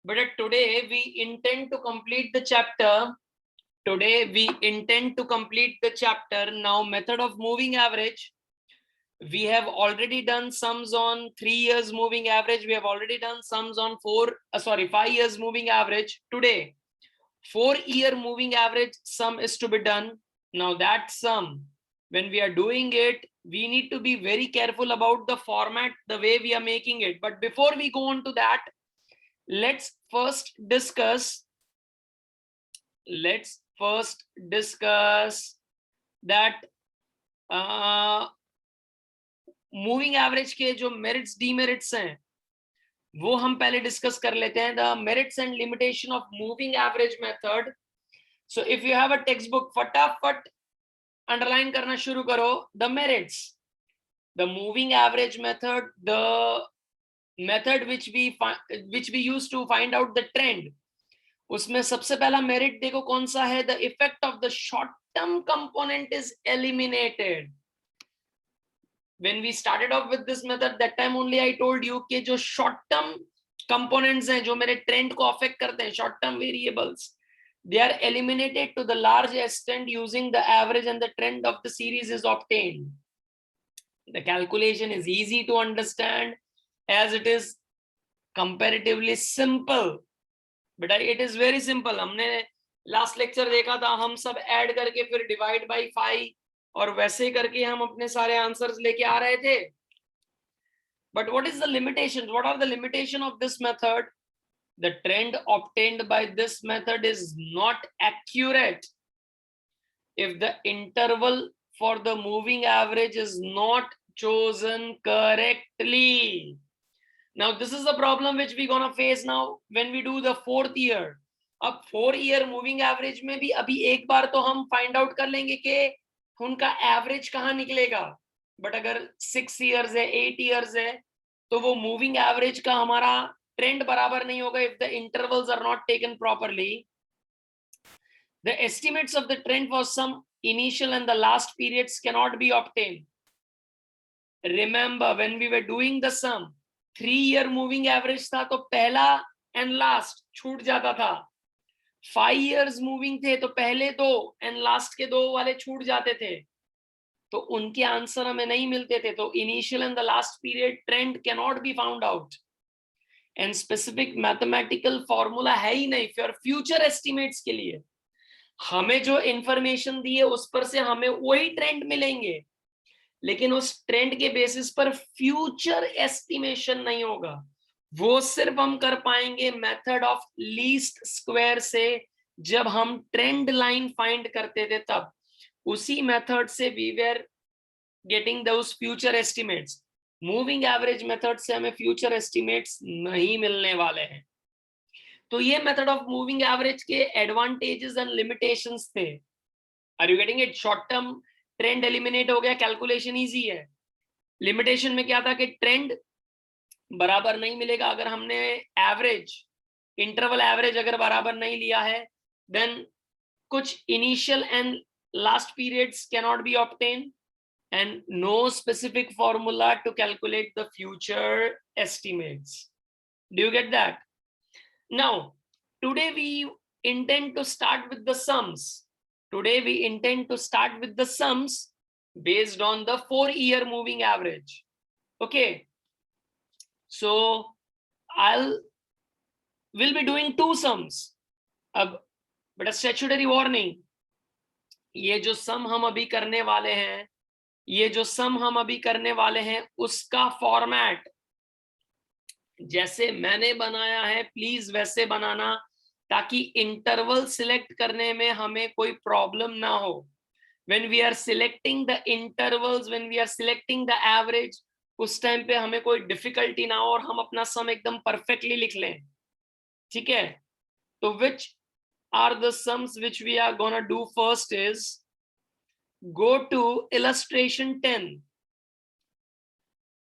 But today we intend to complete the chapter. Today we intend to complete the chapter. Now, method of moving average. We have already done sums on 3 years moving average. We have already done sums on 5 years moving average. Today, 4-year moving average sum is to be done. Now that sum, when we are doing it, we need to be very careful about the format, the way we are making it. But before we go on to that, let's first discuss that moving average के जो merits demerits हैं वो हम पहले discuss कर लेते हैं. The merits and limitation of moving average method. So if you have a text book, फटाफट अंडरलाइन करना शुरू करो. The merits, the moving average method, the method which we use to find out the trend. उसमें सबसे पहला merit देखो कौन सा है. The effect of the short term component is eliminated. When we started off with this method, that time only I told you कि जो short term components हैं जो मेरे trend को affect करते हैं, short term variables, they are eliminated to the large extent using the average, and the trend of the series is obtained. The calculation is easy to understand as it is comparatively simple. But it is very simple. हमने last lecture देखा था, हम सब add करके फिर divide by 5 और वैसे करके हम अपने सारे आंसर्स लेके आ रहे थे. But what is the limitation? What are the limitation of this method? The trend obtained by this method is not accurate if the interval for the moving average is not chosen correctly. Now this is the problem which we gonna face now when we do the 4th year. अब 4-year moving average में भी अभी एक बार तो हम find out कर लेंगे कि उनका एवरेज कहाँ निकलेगा. बट अगर 6 years है, 8 years है, तो वो मूविंग एवरेज का हमारा ट्रेंड बराबर नहीं होगा if the intervals are not taken properly. The estimates of the trend for some initial and the last periods can not be obtain. Remember when we were doing the sum, 3-year moving average था तो पहला and last छूट जाता था. 5 years moving थे तो पहले 2 and last के 2 वाले छूट जाते थे, तो उनके आंसर हमें नहीं मिलते थे. तो initial and the last period trend can not be found out, and specific mathematical formula है ही नहीं फॉर फ्यूचर एस्टिमेट्स के लिए. हमें जो इंफॉर्मेशन दी है उस पर से हमें वही ट्रेंड मिलेंगे, लेकिन उस ट्रेंड के बेसिस पर फ्यूचर एस्टिमेशन नहीं होगा. वो सिर्फ हम कर पाएंगे मेथड ऑफ लीस्ट स्क्वायर से, जब हम ट्रेंड लाइन फाइंड करते थे तब. उसी मेथड से we were getting those future estimates. Moving average method से हमें फ्यूचर एस्टिमेट्स नहीं मिलने वाले हैं. तो ये मेथड ऑफ मूविंग एवरेज के एडवांटेजेस एंड लिमिटेशंस थे. Are you getting it? Short term trend eliminate हो गया, कैलकुलेशन इजी है. लिमिटेशन में क्या था कि ट्रेंड बराबर नहीं मिलेगा अगर हमने एवरेज, इंटरवल एवरेज अगर बराबर नहीं लिया है, देन कुछ initial and last periods can not be obtain, and no specific formula to calculate the future estimates. Do you get that? Now, today we intend to start with the sums. Today we intend to start with the sums based on the 4-year moving average. Okay. So we'll be doing 2 sums. अब but statutory warning, ये जो सम हम अभी करने वाले हैं, उसका format जैसे मैंने बनाया है प्लीज वैसे बनाना, ताकि इंटरवल सिलेक्ट करने में हमें कोई प्रॉब्लम ना हो. when we are selecting the intervals, when we are selecting the average, उस टाइम पे हमें कोई डिफिकल्टी ना हो और हम अपना सम एकदम परफेक्टली लिख लें. ठीक है? तो which are the sums which we are gonna do first is, go to illustration 10.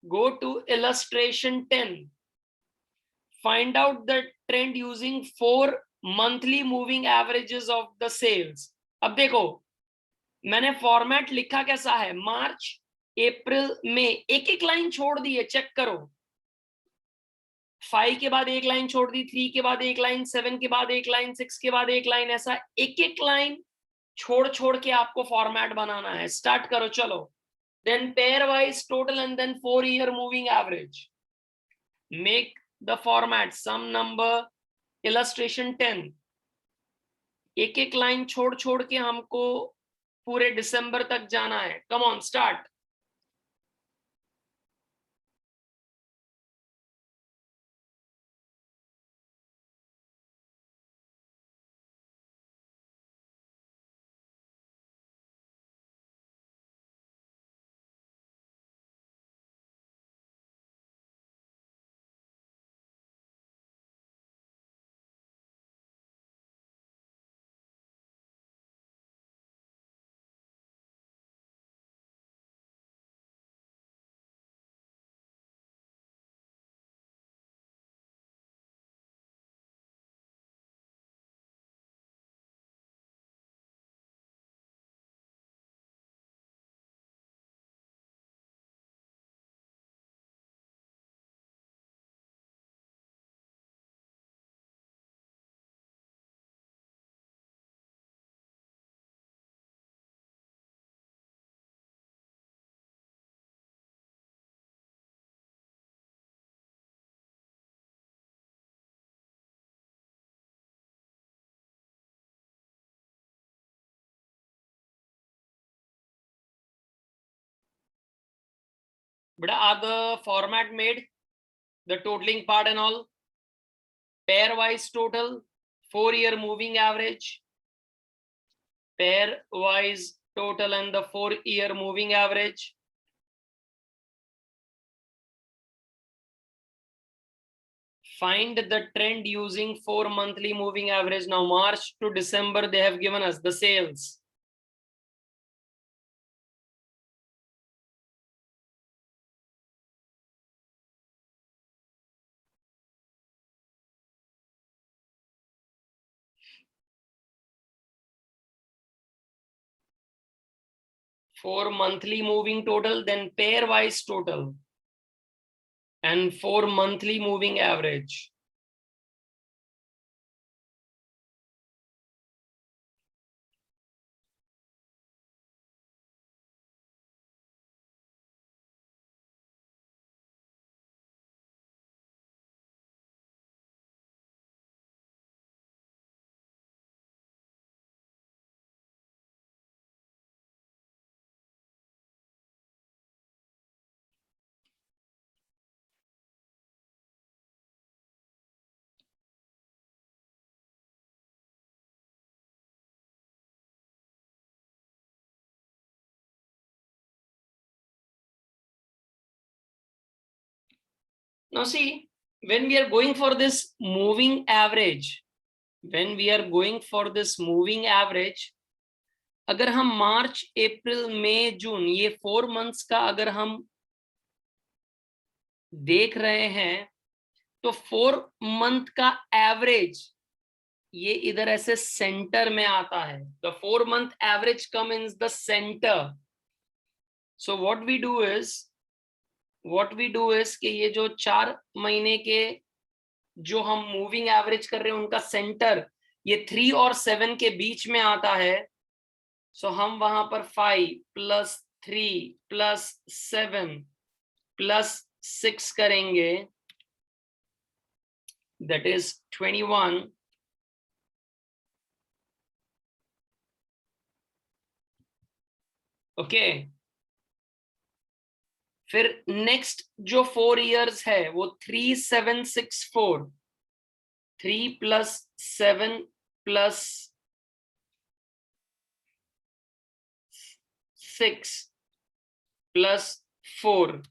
Go to illustration 10. Find out the trend using 4 monthly moving averages of the sales. अब देखो मैंने फॉर्मेट लिखा कैसा है, मार्च, अप्रैल, मई, एक एक लाइन छोड़ दी है, चेक करो. 5 के बाद एक लाइन छोड़ दी, 3 के बाद एक लाइन, 7 के बाद एक लाइन, 6 के बाद एक लाइन, ऐसा एक एक लाइन छोड़ छोड़ के आपको फॉर्मेट बनाना है। स्टार्ट करो, चलो। Then pair wise total and then 4 year moving average. Make the format some number illustration 10। एक एक लाइन छोड़ छोड़ के हमको पूरे दिसंबर तक जाना है। Come on, start. But are the format made, the totaling part and all? Pair wise total, 4 year moving average, pair wise total and the 4 year moving average. Find the trend using 4 monthly moving average. Now March to December they have given us the sales. For monthly moving total, then pair wise total and for monthly moving average. Now see, when we are going for this moving average, अगर हम मार्च अप्रैल मई जून ये 4 months का अगर हम देख रहे हैं तो 4 मंथ का एवरेज ये इधर ऐसे सेंटर में आता है। The 4 month average come in the centre. So what we do is कि ये जो 4 महीने के जो हम मूविंग एवरेज कर रहे हैं उनका सेंटर ये 3 और 7 के बीच में आता है। सो हम वहां पर 5 + 3 + 7 + 6 करेंगे, दैट इज 21। ओके, फिर नेक्स्ट जो 4 इयर्स है वो 3764, 3 + 7 + 6 + 4।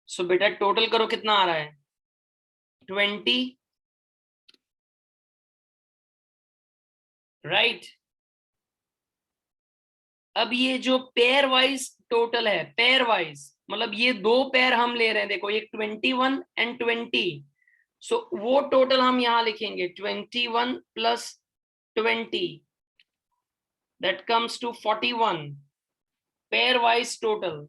सो बेटा टोटल करो कितना आ रहा है, 20, राइट। अब ये जो पेयर वाइज टोटल है, पेयर वाइज मतलब ये 2 पेयर हम ले रहे हैं, देखो ये 21 एंड 20। सो वो टोटल हम यहां लिखेंगे 21 + 20, that comes to 41 pair wise total.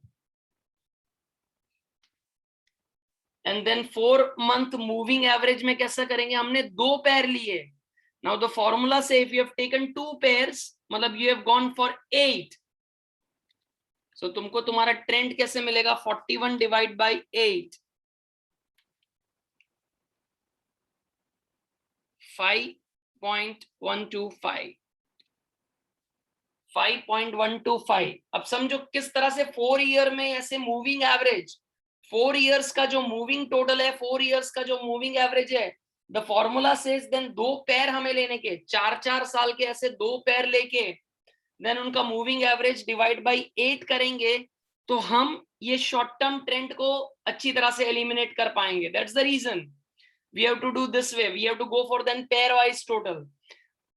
And then 4 month moving average में कैसा करेंगे, हमने 2 पेयर लिए. नाउ द फॉर्मूला से if you have taken 2 pairs मतलब you have gone for 8. So तुमको तुम्हारा ट्रेंड कैसे मिलेगा, 41 डिवाइड बाई 8, 5.125. 5.125. अब समझो किस तरह से 4 ईयर में ऐसे मूविंग एवरेज, 4 इयर्स का जो मूविंग टोटल है, 4 इयर्स का जो मूविंग एवरेज है, the formula says then 2 pair हमें लेने के, 4-4 साल के ऐसे 2 पेयर लेके देन उनका मूविंग एवरेज डिवाइड बाई 8 करेंगे तो हम ये शॉर्ट टर्म ट्रेंड को अच्छी तरह से एलिमिनेट कर पाएंगे. That's the reason we have to do this way, we have to go for then pair wise total.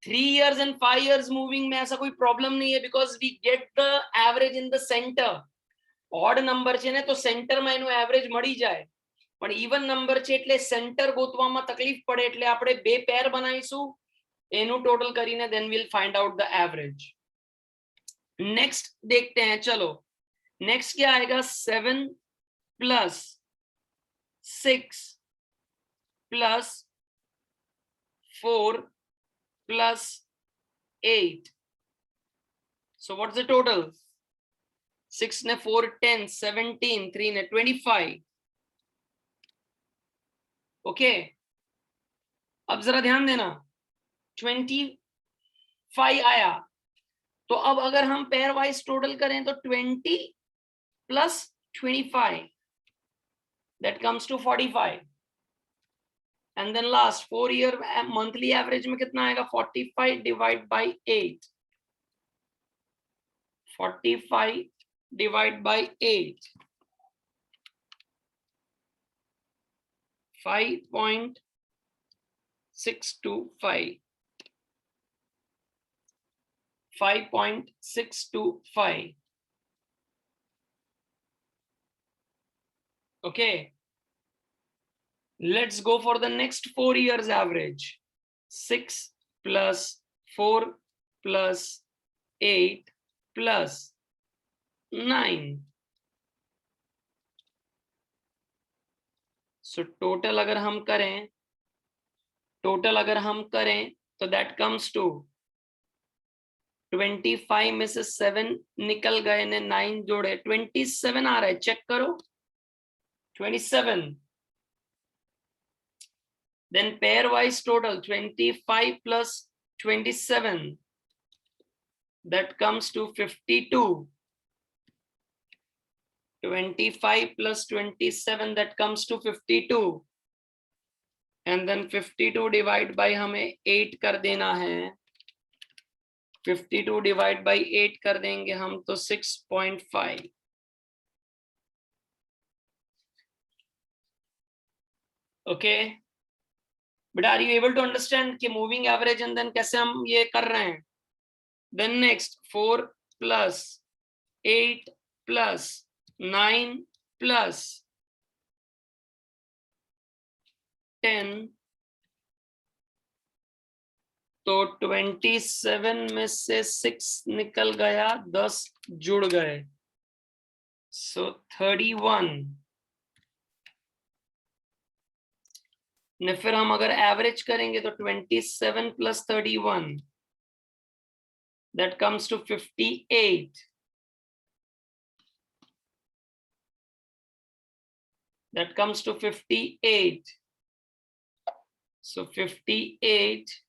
3 years and 5 years moving में ऐसा कोई प्रॉब्लम नहीं है because we get the average in the centre. Odd number છે ને તો સેન્ટરમાં એનું એવરેજ મળી જાય, પણ ઇવન નંબર છે એટલે સેન્ટર ગોતવામાં તકલીફ પડે, એટલે આપણે બે પેર બનાવીશું, એનું ટોટલ કરીને then we'll find out the average. Next देखते हैं, चलो नेक्स्ट क्या आएगा, 7 plus 6 plus 4 plus 8. So what's the total? 6 ने 4 10 17, 3 ने 25. ओके अब जरा ध्यान देना, 25 आया तो अब अगर हम पेयर वाइज टोटल करें तो 20 plus 25 that comes to 45. and then last 4 year monthly average में कितना आएगा, 45 divide by 8, 45 divide by 8, 5.625, 5.625. okay, let's go for the next 4 years average. 6 plus 4 plus 8 plus 9. so total अगर हम करें तो that comes to 25 में से 7 निकल गए ने 9 जोड़े 27 आ रहा है, चेक करो 27. then pair wise total 25 plus 27 that comes to 52. 25 plus 27 that comes to 52. and then 52 divide by हमें 8 कर देना है, 52 divide by 8 कर देंगे हम तो 6.5. okay, but are you able to understand कि moving average and then कैसे हम ये कर रहे हैं. then next 4 plus 8 plus 9 plus 10 तो 27 में से 6 निकल गया, 10 जुड़ गए, so 31. ने फिर हम अगर एवरेज करेंगे तो 27 plus 31 that comes to 58. that comes to 58. so 58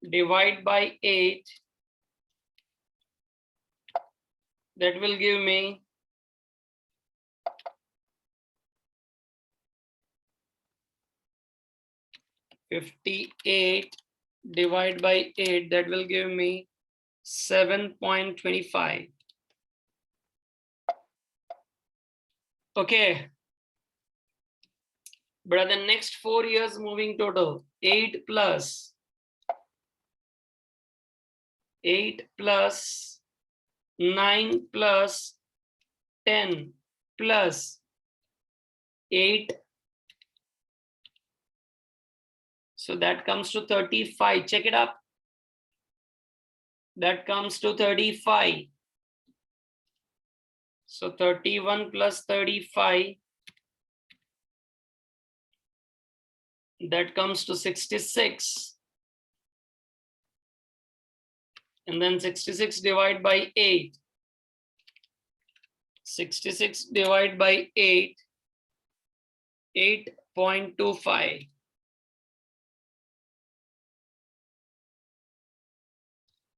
divide by 8 that will give me 58 divide by 8 that will give me 7.25. okay, but the next 4 years moving total 8 plus 9 plus 10 plus 8, so that comes to 35. check it up, that comes to 35. So 31 plus 35, that comes to 66. And then 66 divided by 8. 66 divided by 8, 8.25.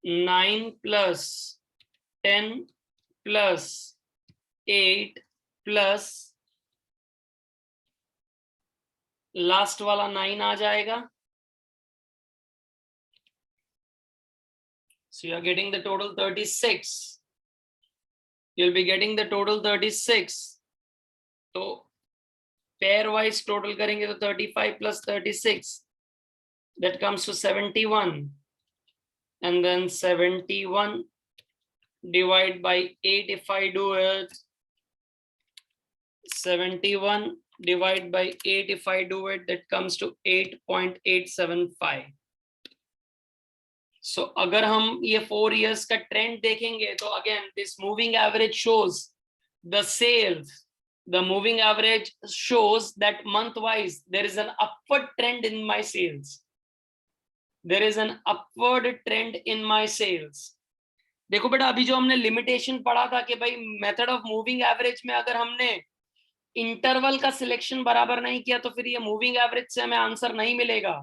9 plus 10 plus 8 plus last वाला 9 आ जाएगा. So you are getting the total 36. You'll be getting the total 36. So pair wise total करेंगे तो 35 plus 36. That comes to 71. And then 71 divided by 8 if I do it. 71 divided by 8 if I do it, that comes to 8.875. So अगर हम ये 4 years का trend देखेंगे तो again this moving average shows the sales. The moving average shows that month wise there is an upward trend in my sales. There is an upward trend in my sales. देखो बेटा अभी जो हमने limitation पढ़ा था कि भाई method of moving average में अगर हमने इंटरवल का सिलेक्शन बराबर नहीं किया तो फिर ये मूविंग एवरेज से हमें आंसर नहीं मिलेगा.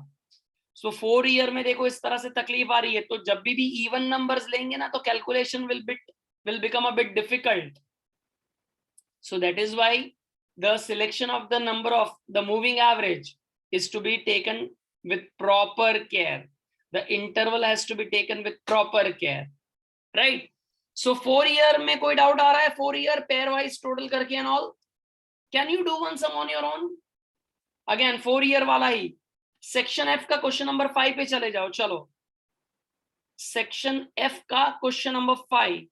सो 4 ईयर में देखो इस तरह से तकलीफ आ रही है, तो जब भी इवन नंबर्स लेंगे ना तो calculation will become a bit difficult. So that is why the selection of the number of the moving average is to be taken with proper care. The interval has to be taken with proper care, right? So 4 year में कोई doubt आ रहा है? 4 year pair wise total करके and all, can you do one sum on your own? Again 4 year वाला ही. Section F का question number 5 पे चले जाओ. चलो सेक्शन एफ का question number 5.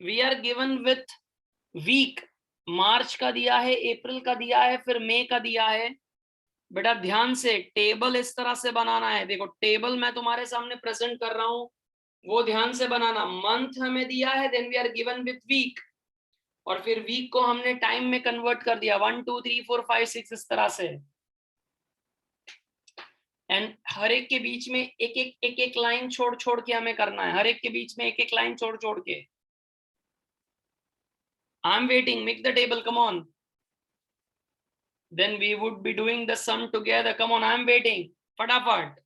We are given with week. मार्च का दिया है, अप्रैल का दिया है, फिर मई का दिया है. बेटा ध्यान से टेबल इस तरह से बनाना है. देखो टेबल मैं तुम्हारे सामने प्रेजेंट कर रहा हूं, वो ध्यान से बनाना. मंथ हमें दिया है, then we are given with week, और फिर वीक को हमने टाइम में कन्वर्ट कर दिया 1 2 3 4 5 6 इस तरह से. एंड हर एक के बीच में एक एक लाइन छोड़ छोड़ के हमें करना है. हर एक के बीच में एक एक लाइन छोड़ छोड़ के. I am waiting, make the table, come on. Then we would be doing the sum together. Come on, I am waiting, फटाफट.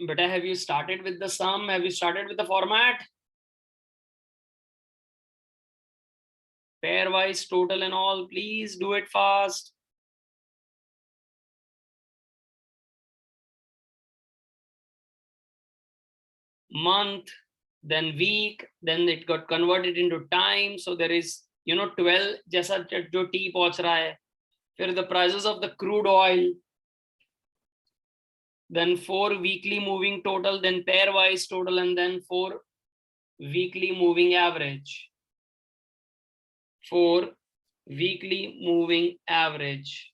Beta, have you started with the sum? Have you started with the format? Pairwise, total and all, please do it fast. Month, then week, then it got converted into time. So there is, 12 जैसा जो T पहुंच रहा है. फिर the prices of the crude oil, then 4 weekly moving total, then pairwise total, and then 4 weekly moving average. 4 weekly moving average.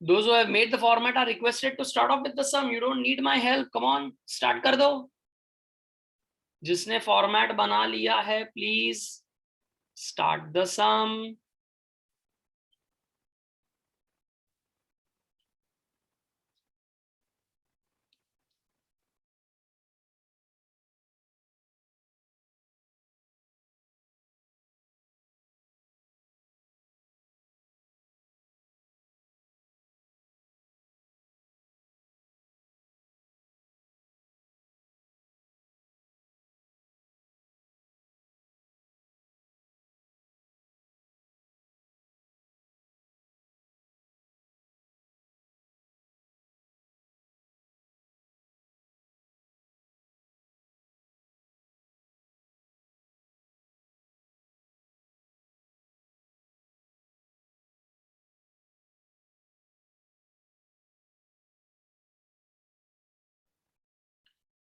Those who have made the format are requested to start off with the sum. You don't need my help. Come on, start कर दो. जिसने format बना लिया है, please start the sum.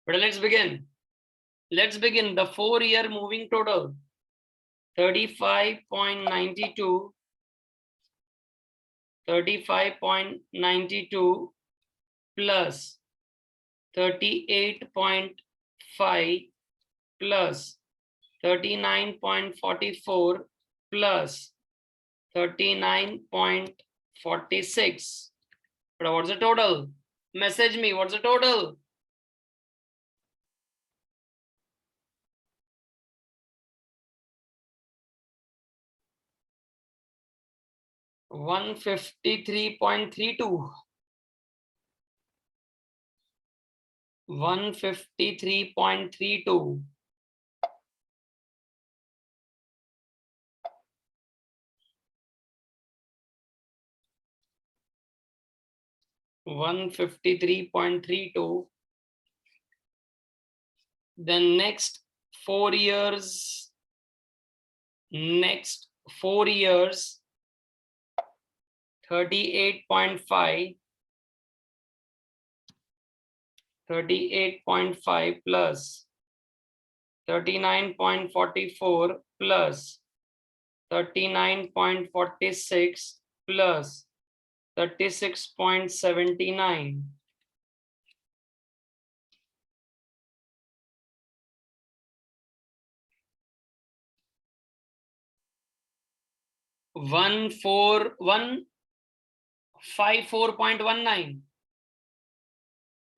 But let's begin. Let's begin. The 4-year moving total, 35.92, 35.92 plus 38.5 plus 39.44 plus 39.46. But what's the total? Message me, what's the total? 153.32. 153.32. Then next 4 years, 38.5 plus 39.44 plus 39.46 plus 36.79. One 154.19.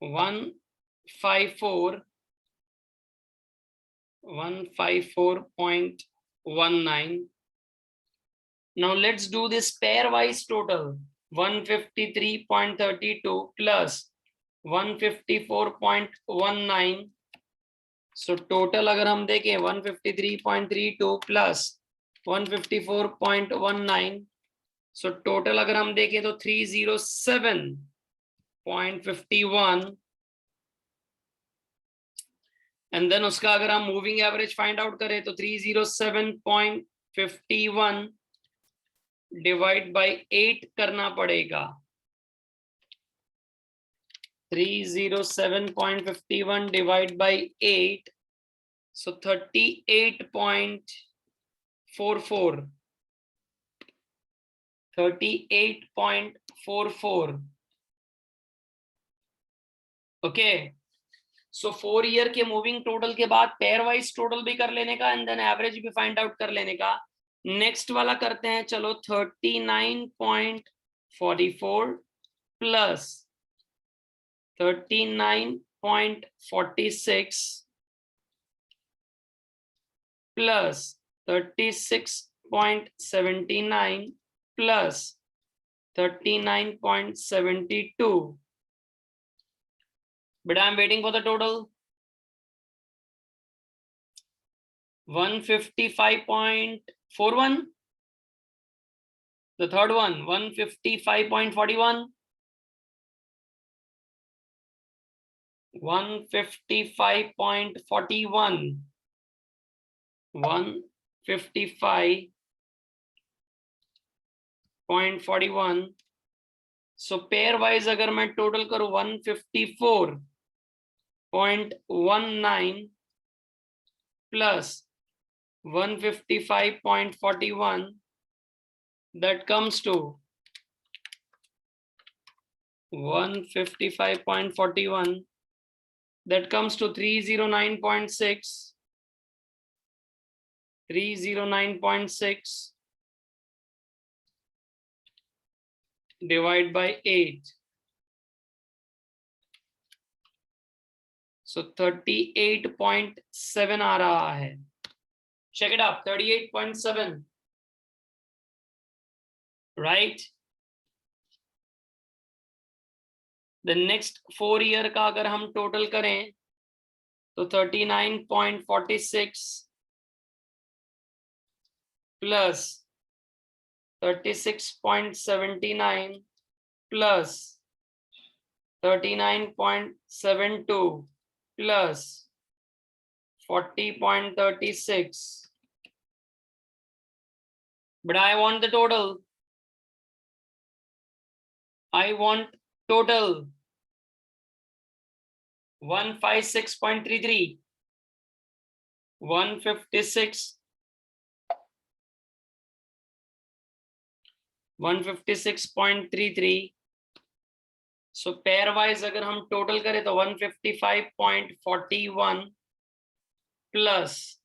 154.19. Now let's do this pairwise total. 153.32 plus 154.19. So total अगर हम देखें 153.32 plus 154.19. So total अगर हम देखें तो 307.51. And then उसका अगर हम मूविंग एवरेज फाइंड आउट करें तो 307.51 डिवाइड बाय 8 करना पड़ेगा. 307.51 divided by 8, so 38.44. 38.44. Okay, so 4 year के मूविंग टोटल के बाद पेयर वाइज टोटल भी कर लेने का एंड देन एवरेज भी फाइंड आउट कर लेने का. नेक्स्ट वाला करते हैं, चलो 39.44 plus 39.46 plus 36.79 plus 39.72. But I'm waiting for the total. 155.41. The third one, 155.41. 155.41. 155.41. So pair wise अगर मैं total करूं 154.19 plus 155.41, that comes to 155.41, that comes to 309.6. 309.6 divide by 8. So 38.7 आ रहा है. Check it up, 38.7. Right? The next 4 year का अगर हम total करें तो 39.46 plus 36.79 plus 39.72 plus 40.36. But I want the total. I want total 156.33. 156.33. So pair wise अगर हम total करें तो 155.41 plus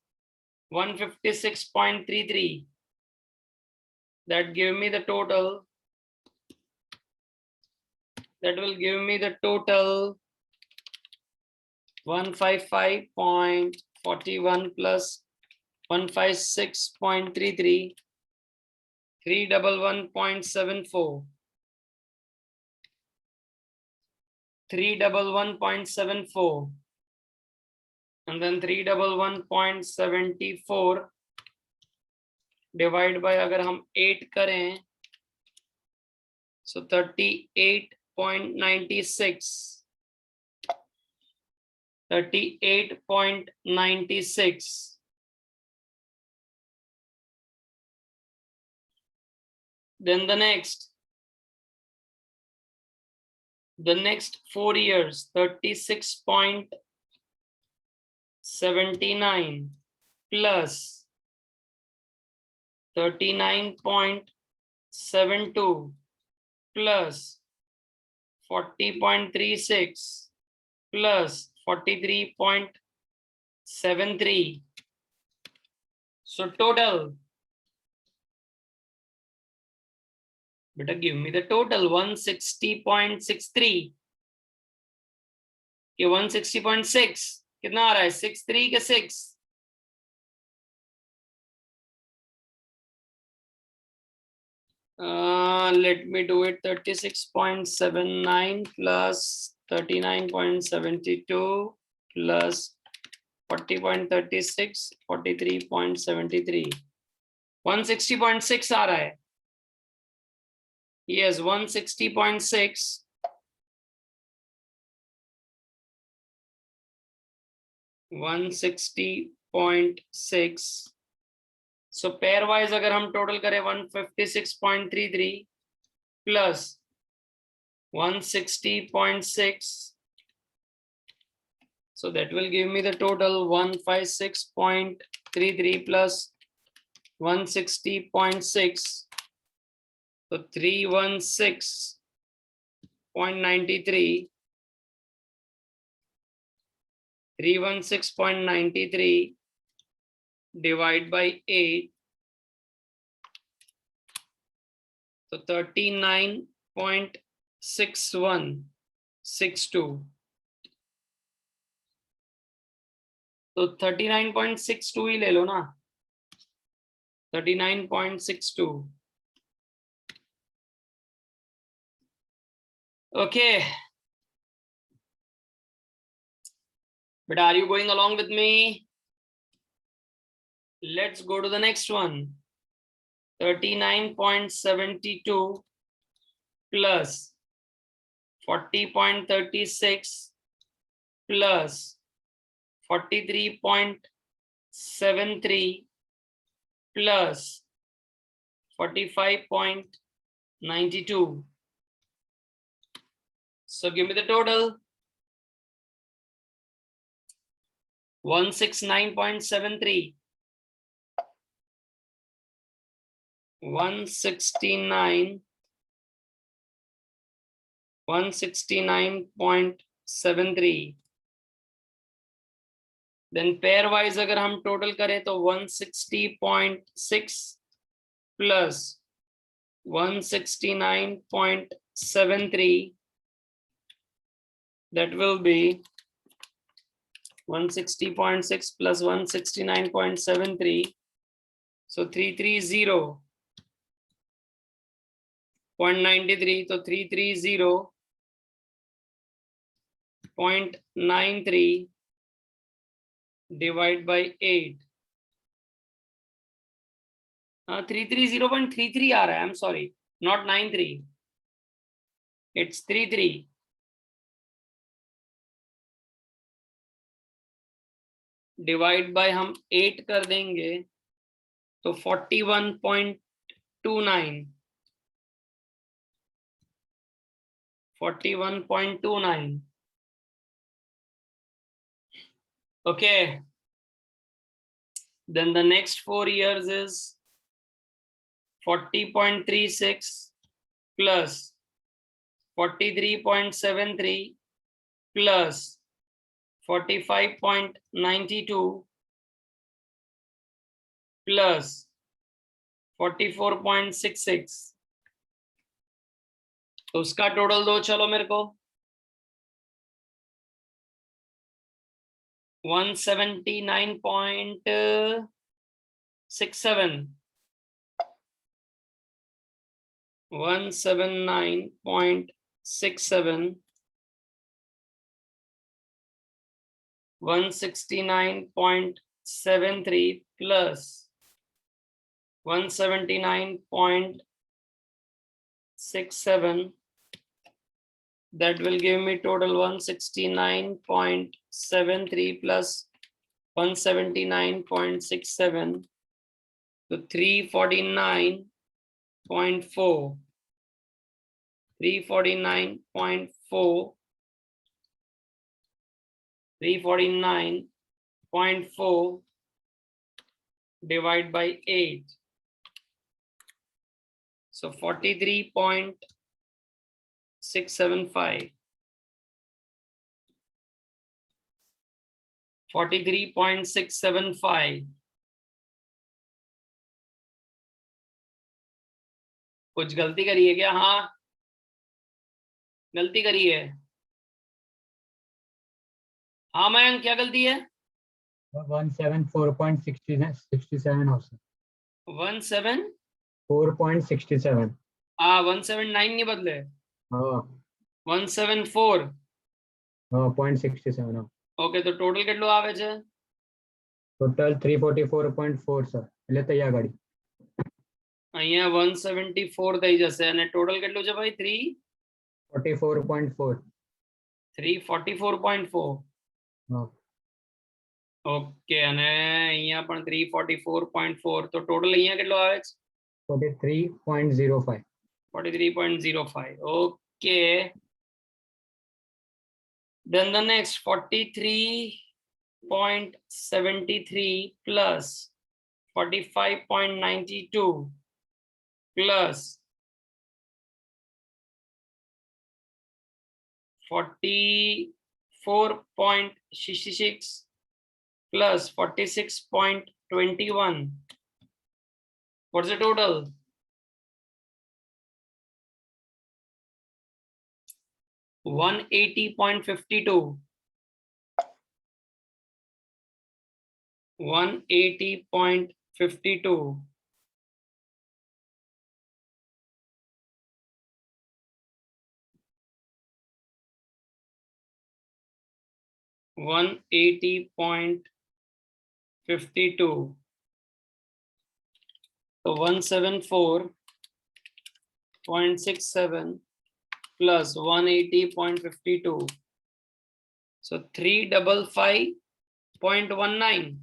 156.33. That give me the total. That will give me the total 155.41 plus 156.33, 311.74. 311.74 and then 311.74 divide by अगर हम 8 करें so 38.96. 38.96. Then the next 4 years, 36.79 plus 39.72 plus 40.36 plus 43.73. So total, better give me the total. 160.63 के 160.6 कितना आ रहा है? 63 के 6. Let me do it. 36.79 plus 39.72 plus 40.36, 43.73. 160.6 आ रहा है. Yes, 160.6. 160.6. So pair wise अगर हम total करें 156.33 plus 160.6. So that will give me the total 156.33 plus 160.6. So 316.93. 316.93 divide by 8. तो 39.6162, तो 39.62 ही ले लो ना, 39.62. Okay, but are you going along with me? Let's go to the next one. 39.72 plus 40.36 plus 43.73 plus 45.92. So give me the total. 169.73. 169.73. Then pairwise अगर हम total करें तो 160.6 plus 169.73, that will be 160.6 plus 169.73, so 330.93, so 330.93 divide by 8. 330.33 आ रहा है, I'm sorry, not 93, it's 33. Divide by हम 8 कर देंगे तो 41.29, 41.29. Okay, then the next 4 years is 40.36 plus 43.73 plus 45.92 plus 44.66. तो उसका टोटल दो चलो मेरे को. 179.67, 179.67, 169.73 plus 179.67, that will give me total 169.73 plus 179.67, so 349.4, 349.4, 349.4 divide by 8, so 43.675, 43.675. कुछ गलती करी है क्या? हाँ, गलती करी है. हाँ मयंक, क्या गलती है? 174.67 also. 174.67. 179 नहीं बदले. 174. 0.67. ओके, तो टोटल કેટલું આવે છે? Total 344.4 sir. એટલે તૈયાર ગાડી. અહીંયા 174 થઈ જશે અને ટોટલ કેટલું છે ભાઈ? 344.4. 344.4. હા. ઓકે, અને અહીંયા પણ 344.4, તો ટોટલ અહીંયા કેટલું આવે છે? 43.05. 43.05. Okay. Then the next 43.73 plus 45.92 plus 44.66 plus 46.21. What's the total? 180.52, 180.52, 180.52, so 174.67 plus 180.52, so 355.19.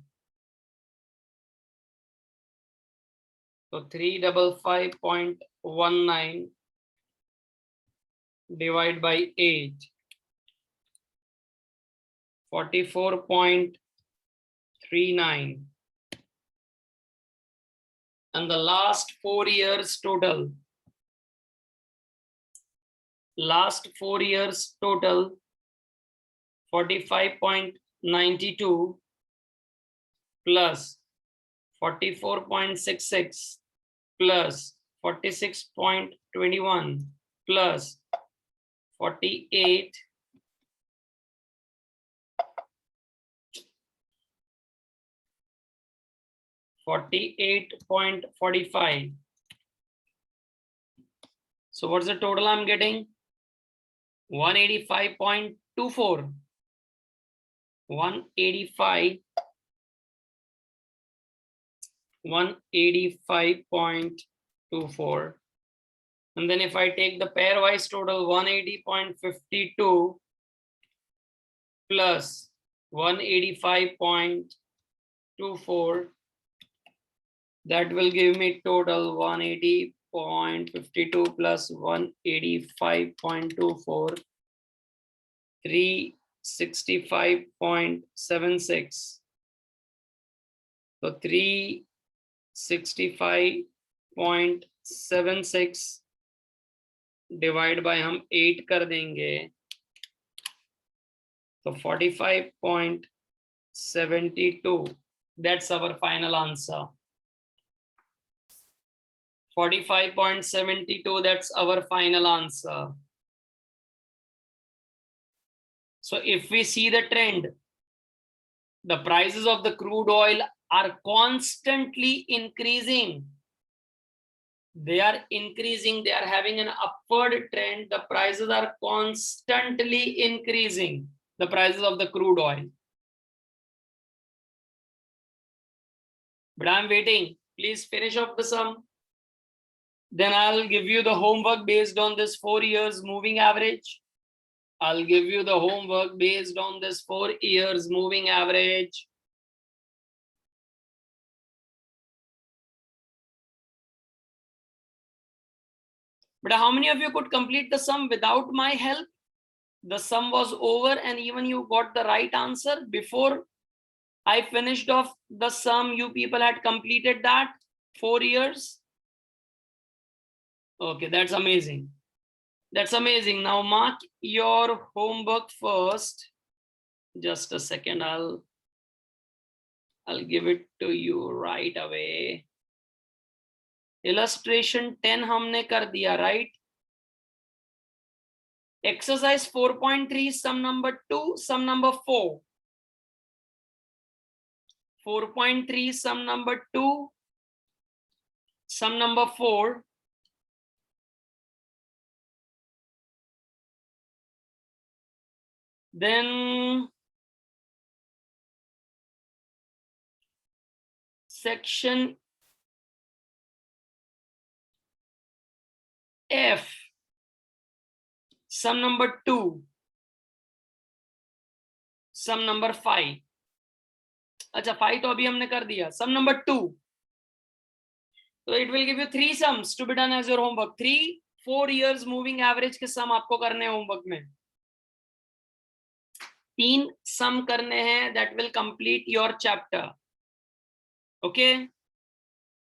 So 355.19 divided by 8, 44.39. And the last 4 years total. Last 4 years total, 45.92 plus 44.66 plus 46.21 plus 48 48.45. So what's the total I'm getting? 185.24. 185.24. And then if I take the pairwise total, 180.52 plus 185.24, that will give me total 180.52 plus 185.24, 365.76. So 365.76 divide by हम 8 कर देंगे, तो 45.72. That's our final answer. 45.72, that's our final answer. So if we see the trend, the prices of the crude oil are constantly increasing. They are increasing, they are having an upward trend. The prices are constantly increasing, the prices of the crude oil. But I'm waiting. Please finish off the sum. Then I'll give you the homework based on this 4 years moving average. I'll give you the homework based on this 4 years moving average. But how many of you could complete the sum without my help? The sum was over and even you got the right answer before I finished off the sum. You people had completed that 4 years. Okay, that's amazing. That's amazing. Now mark your homework first. Just a second, I'll give it to you right away. Illustration 10 हमने कर दिया, right? Exercise 4.3, sum number 2, sum number 4. 4.3, sum number 2, sum number 4. Then section F, sum number 2, sum number 5. अच्छा 5 तो अभी हमने कर दिया. Sum number 2. So it will give you 3 sums to be done as your homework. 3 4 years moving average के sum आपको करने हैं homework में. 3 sum करने हैं, that will complete your chapter. Okay.